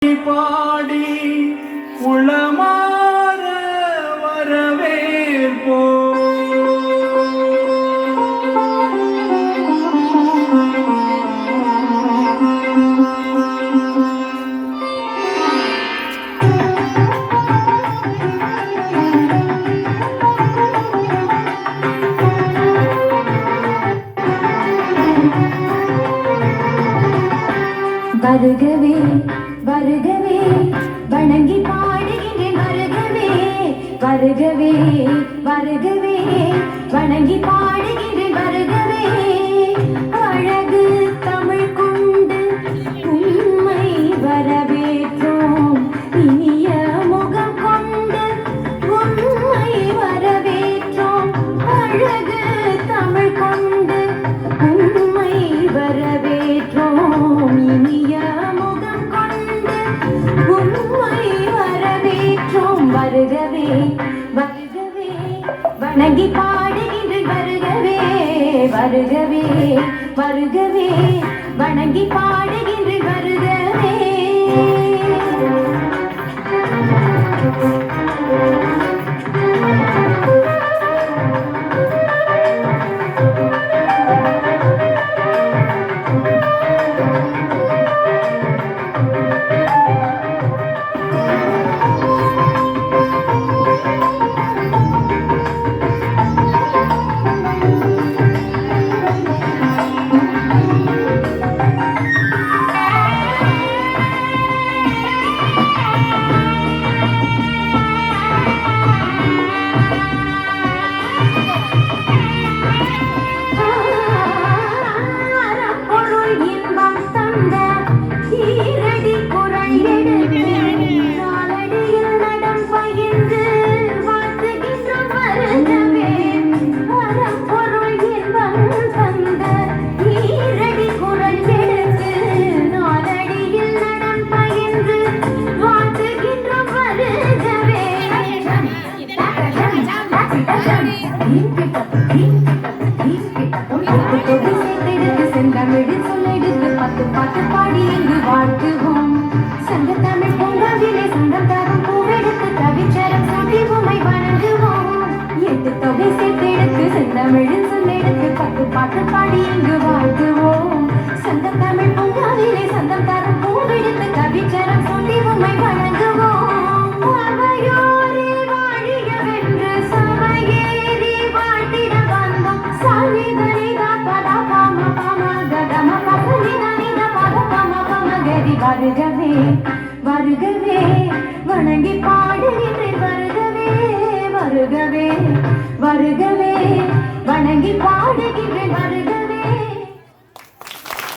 பாடி உளமாற வரவேற்போ வருகவே வருகவே வணங்கி பாடுகின்றேன் வருகவே வருகவே வருகவே வணங்கி பாடுகின்றேன் வருகவே அழகு தமிழ் கொண்டு உண்மை வரவேற்றோம் இனிய முகம் கொண்டு உண்மை வரவேற்றோம் அழகு தமிழ் கொண்டு உண்மை வரவேற்றோம் இனிய முகம் கொண்டு உண்மை வரவேற்றோம் வருகவே வருகவே வணங்கி பாடுகின்ற வருகவே வருகவே வருகவே வணங்கி பாடுகின்ற வருகவே செந்தமிழில் சொல்லெடுத்து பத்து பாட்டு பாடி இங்கு வாழ்த்துவோம் சங்க தமிழ் பூங்காவிலே சங்கம் தரும் பூவெடுத்து கவிச்சரம் சூட்டி உமை வணங்குவோம் எட்டு தொகை சேர்த்தெடுத்து செந்தமிழில் சொல்லெடுத்து பத்து பாட்டு பாடி இங்கு வாழ்த்துவோம் சங்க தமிழ் பூங்காவிலே சங்கம் தரும் பூவெடுத்து கவிச்சரம் சூட்டி உமை வணங்குவோம் அவையோரே வாழியவென்று சபையேறி வாழ்த்திட வந்தோம் சாலிதனை தாப்பதா பாம பாம கதம பசனிதனித பத பம பம கரி வருகவே வருகவே வணங்கி பாடுகின்றேன் வருகவே வருகவே வருகவே வணங்கி பாடுகின்றேன் வருகவே